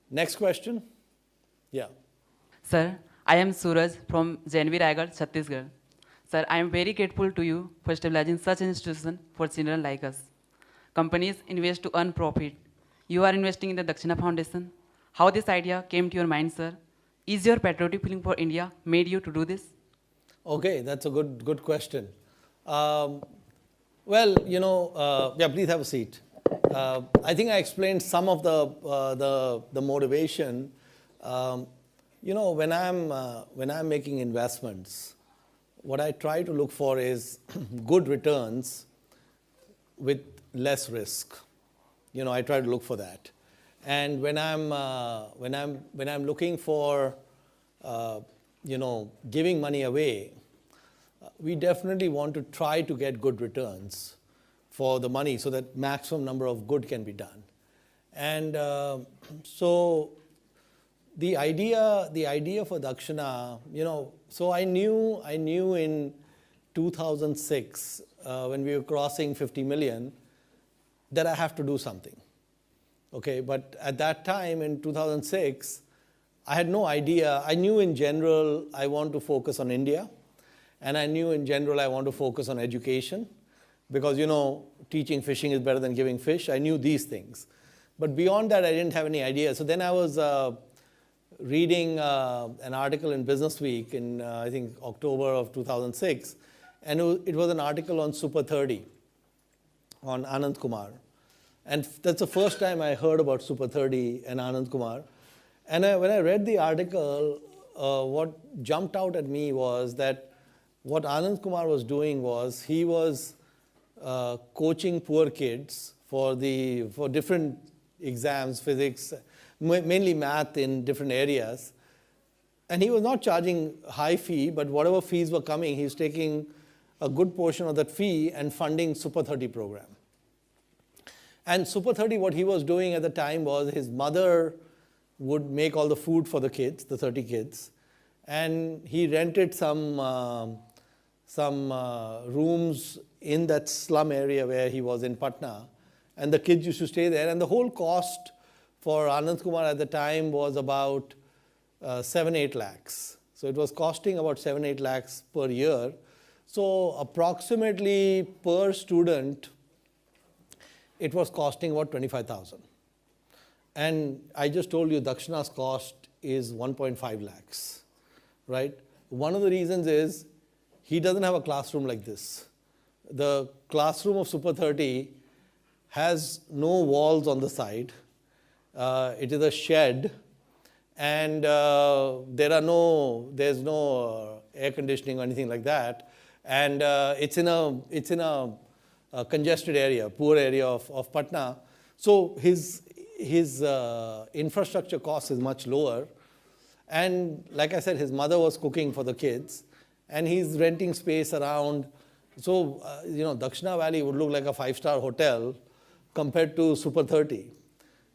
Next question. Yeah. Sir, I am Suraj from Janvi Raigad, Chhattisgarh. Sir, I am very grateful to you for establishing such an institution for children like us. Companies invest to earn profit. You are investing in the Dakshana Foundation. How this idea came to your mind, sir? Is your patriotic feeling for India made you to do this? Okay, that's a good question. Um, well, yeah, please have a seat. I think I explained some of the motivation. Um, when I'm making investments, what I try to look for is good returns with less risk. I try to look for that. And when I'm looking for giving money away, we definitely want to try to get good returns for the money so that maximum number of good can be done. And so the idea for Dakshana, so I knew in 2006 when we were crossing 50 million that I have to do something. Okay, but at that time in 2006, I had no idea. I knew in general I want to focus on India, and I knew in general I want to focus on education because, teaching fishing is better than giving fish. I knew these things. But beyond that, I didn't have any idea. So then I was reading an article in Business Week in, I think, October of 2006, and it was an article on Super 30, on Anand Kumar. And that's the first time I heard about Super 30 and Anand Kumar. And when I read the article, what jumped out at me was that what Anand Kumar was doing was he was coaching poor kids for different exams, physics, mainly math in different areas. And he was not charging high fee, but whatever fees were coming, he was taking a good portion of that fee and funding Super 30 program. And Super 30, what he was doing at the time was his mother would make all the food for the kids, the 30 kids, and he rented some rooms in that slum area where he was in Patna, and the kids used to stay there. And the whole cost for Anand Kumar at the time was about 7-8 lakhs. So it was costing about 7-8 lakhs per year. So approximately per student, it was costing about 25,000. And I just told you Dakshana's cost is 1.5 lakhs, right? One of the reasons is he doesn't have a classroom like this. The classroom of Super 30 has no walls on the side. It is a shed, and there's no air conditioning or anything like that. And it's in a congested area, poor area of Patna. So his infrastructure cost is much lower. And like I said, his mother was cooking for the kids, and he's renting space around. So, Dakshana Valley would look like a 5-star hotel compared to Super 30.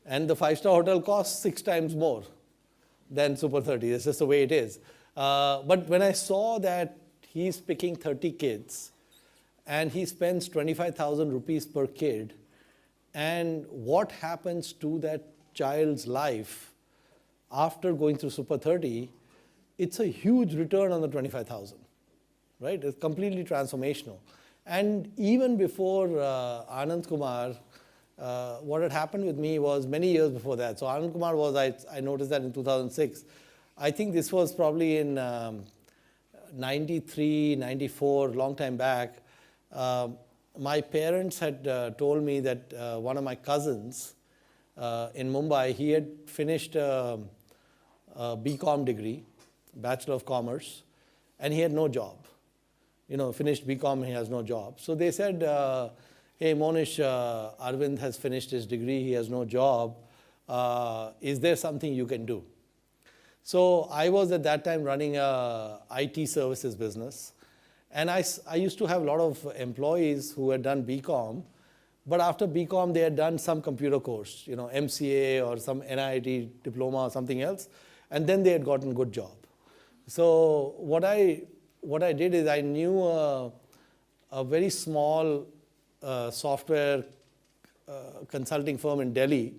And the 5-star hotel costs 6 times more than Super 30. It's just the way it is. But when I saw that he's picking 30 kids, and he spends 25,000 rupees per kid, and what happens to that child's life after going through Super 30, it's a huge return on the 25,000, right? It's completely transformational. And even before Anand Kumar, what had happened with me was many years before that. So Anand Kumar was, I noticed that in 2006. I think this was probably in 93, 94, long time back. My parents had told me that one of my cousins in Mumbai, he had finished a BCom degree, Bachelor of Commerce, and he had no job. Finished BCom, he has no job. So they said, hey, Mohnish, Arvind has finished his degree, he has no job. Is there something you can do? So I was at that time running a IT services business. And I used to have a lot of employees who had done BCom, but after BCom, they had done some computer course, MCA or some NIT diploma or something else, and then they had gotten a good job. So what I did is I knew a very small software consulting firm in Delhi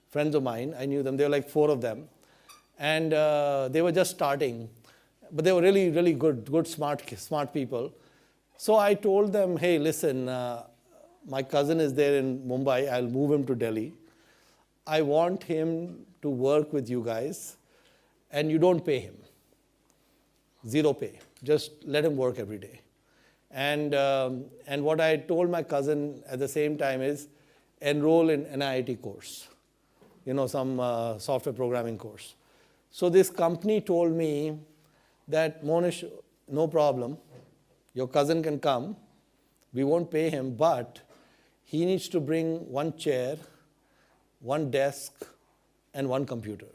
friends of mine. I knew them. There were like 4 of them. And they were just starting. But they were really, really good, smart people. So I told them, hey, listen, my cousin is there in Mumbai. I'll move him to Delhi. I want him to work with you guys. And you don't pay him. 0 pay. Just let him work every day. And what I told my cousin at the same time is enroll in NIIT course, some software programming course. So this company told me that, Mohnish, no problem. Your cousin can come. We won't pay him, but he needs to bring 1 chair, 1 desk, and 1 computer.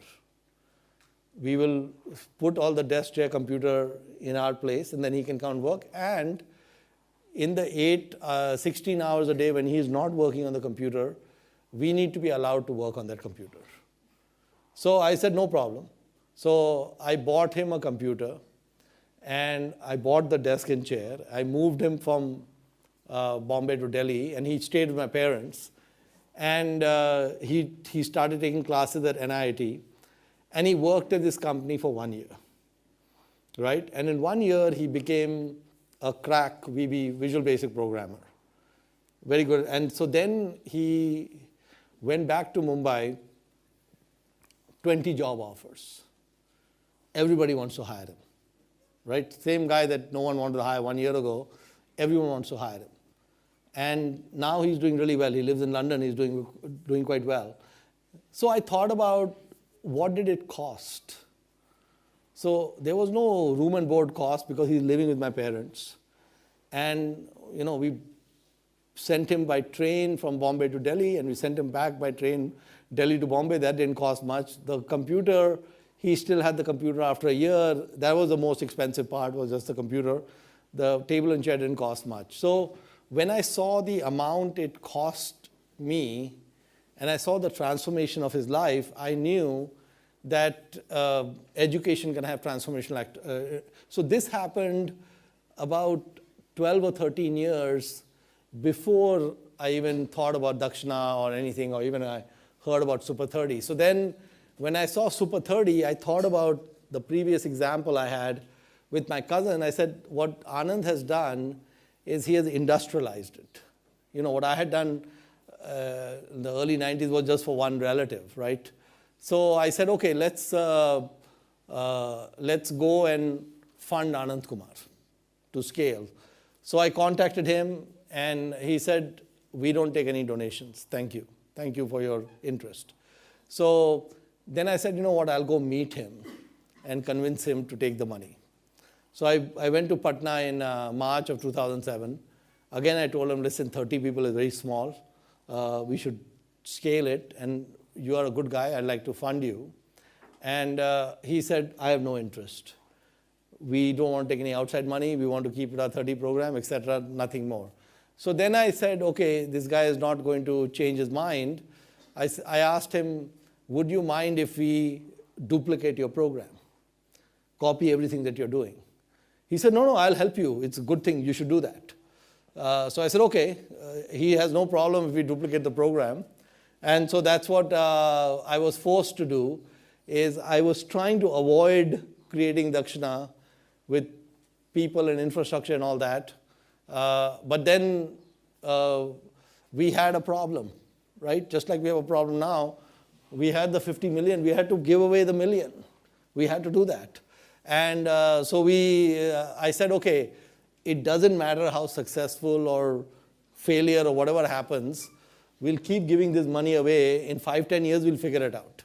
We will put all the desk, chair, computer in our place, and then he can come and work. And in the 16 hours a day when he is not working on the computer, we need to be allowed to work on that computer. So I said, no problem. So I bought him a computer, and I bought the desk and chair. I moved him from Bombay to Delhi, and he stayed with my parents. And he started taking classes at NIIT, and he worked at this company for 1 year, right? And in 1 year, he became a crack VB, Visual Basic Programmer. Very good. And so then he went back to Mumbai, 20 job offers. Everybody wants to hire him, right? Same guy that no one wanted to hire 1 year ago, everyone wants to hire him. And now he's doing really well. He lives in London. He's doing quite well. So I thought about, what did it cost? So there was no room and board cost because he's living with my parents. And, we sent him by train from Bombay to Delhi, and we sent him back by train, Delhi to Bombay. That didn't cost much. The computer, he still had the computer after a year. That was the most expensive part, was just the computer. The table and chair didn't cost much. So when I saw the amount it cost me, and I saw the transformation of his life, I knew that education can have transformational so this happened about 12 or 13 years before I even thought about Dakshana or anything, or even I heard about Super 30. So then when I saw Super 30, I thought about the previous example I had with my cousin. I said, what Anand has done is he has industrialized it. What I had done in the early 90s was just for one relative, right? So I said, okay, let's go and fund Anand Kumar to scale. So I contacted him, and he said, we don't take any donations. Thank you. Thank you for your interest. So then I said, you know what, I'll go meet him and convince him to take the money. So I went to Patna in March of 2007. Again, I told him, listen, 30 people is very small. We should scale it, and you are a good guy. I'd like to fund you. And he said, I have no interest. We don't want to take any outside money. We want to keep it our 30 program, etc., nothing more. So then I said, okay, this guy is not going to change his mind. I asked him, would you mind if we duplicate your program? Copy everything that you're doing. He said, no, I'll help you. It's a good thing. You should do that. So I said, okay. He has no problem if we duplicate the program. And so that's what I was forced to do, is I was trying to avoid creating Dakshana with people and infrastructure and all that. But then we had a problem, right? Just like we have a problem now. We had the 50 million. We had to give away the million. We had to do that. And so I said, okay, it doesn't matter how successful or failure or whatever happens, we'll keep giving this money away. In 5-10 years, we'll figure it out.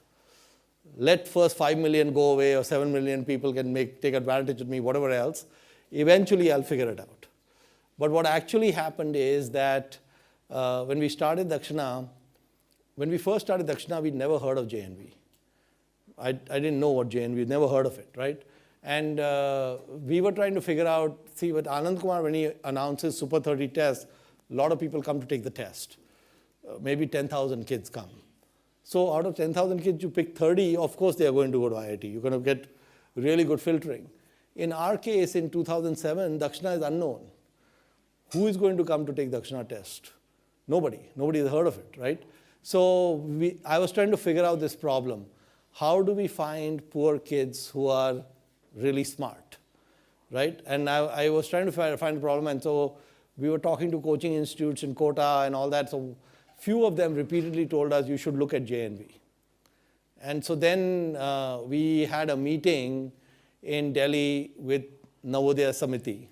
Let first 5 million go away, or 7 million people can take advantage of me, whatever else. Eventually, I'll figure it out. But what actually happened is that when we started Dakshana, when we first started Dakshana, we'd never heard of JNV. I didn't know what JNV, we'd never heard of it, right? And we were trying to figure out, see, with Anand Kumar, when he announces Super 30 test, a lot of people come to take the test. Maybe 10,000 kids come. So out of 10,000 kids, you pick 30, of course they are going to go to IIT. You're going to get really good filtering. In our case, in 2007, Dakshana is unknown. Who is going to come to take Dakshana test? Nobody. Nobody has heard of it, right? So I was trying to figure out this problem. How do we find poor kids who are really smart, right? And I was trying to find the problem, and so we were talking to coaching institutes in Kota and all that. So few of them repeatedly told us you should look at JNV. And so then we had a meeting in Delhi with Navodaya Samiti.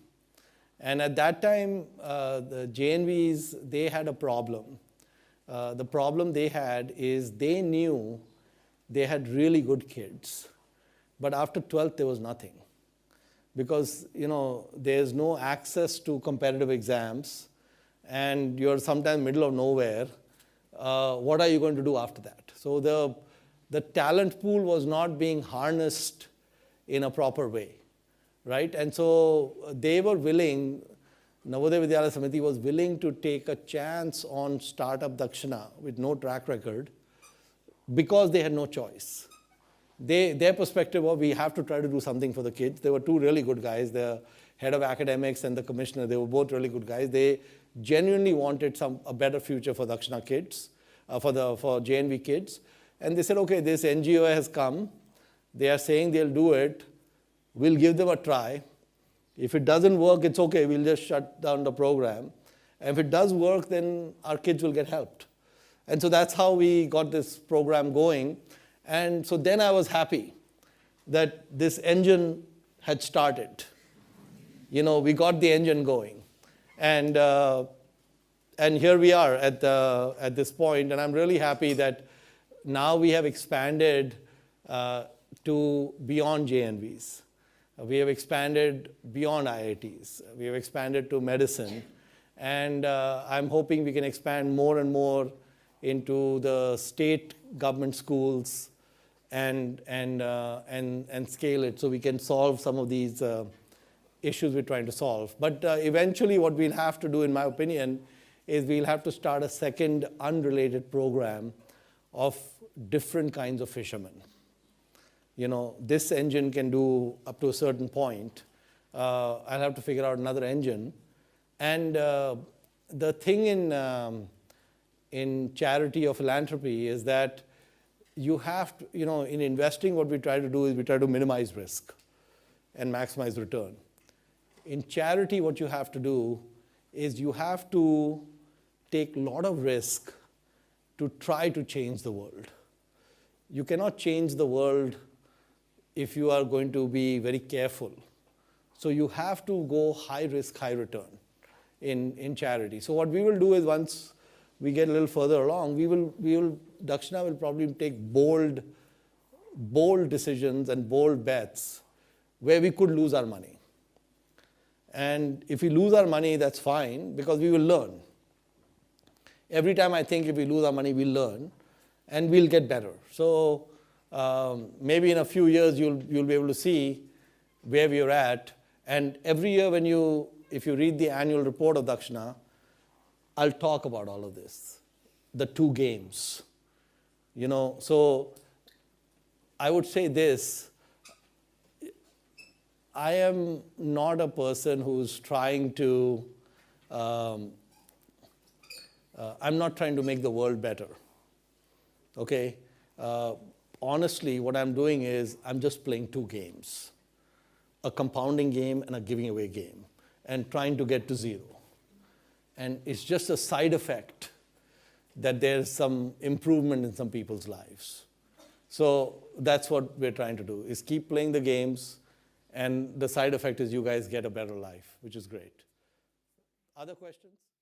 And at that time, the JNVs, they had a problem. The problem they had is they knew they had really good kids. But after 12th, there was nothing. Because, there's no access to competitive exams, and you're sometimes middle of nowhere. What are you going to do after that? So the talent pool was not being harnessed in a proper way, right? And so they were willing, Navodaya Vidyalaya Samiti was willing to take a chance on Startup Dakshana with no track record because they had no choice. Their perspective was, we have to try to do something for the kids. There were two really good guys, the head of academics and the commissioner. They were both really good guys. They genuinely wanted a better future for Dakshana kids, for JNV kids. And they said, okay, this NGO has come. They are saying they'll do it. We'll give them a try. If it doesn't work, it's okay. We'll just shut down the program. And if it does work, then our kids will get helped. And so that's how we got this program going. And so then I was happy that this engine had started. We got the engine going. And here we are at this point. And I'm really happy that now we have expanded to beyond JNVs. We have expanded beyond IITs. We have expanded to medicine. And I'm hoping we can expand more and more into the state government schools and scale it so we can solve some of these issues we're trying to solve. But eventually what we'll have to do, in my opinion, is we'll have to start a second unrelated program of different kinds of fishermen. This engine can do up to a certain point. I'll have to figure out another engine. And the thing in charity or philanthropy is that you have to, in investing, what we try to do is we try to minimize risk and maximize return. In charity, what you have to do is you have to take a lot of risk to try to change the world. You cannot change the world if you are going to be very careful. So you have to go high risk, high return in charity. So what we will do is, once we get a little further along, Dakshana will probably take bold decisions and bold bets where we could lose our money. And if we lose our money, that's fine, because we will learn. Every time I think if we lose our money, we'll learn, and we'll get better. So maybe in a few years, you'll be able to see where we are at. And every year if you read the annual report of Dakshana, I'll talk about all of this, the two games. So I would say this: I am not a person who's trying to, I'm not trying to make the world better, okay? Honestly, what I'm doing is I'm just playing two games, a compounding game and a giving away game, and trying to get to zero. And it's just a side effect that there's some improvement in some people's lives. So that's what we're trying to do, is keep playing the games, and the side effect is you guys get a better life, which is great. Other questions?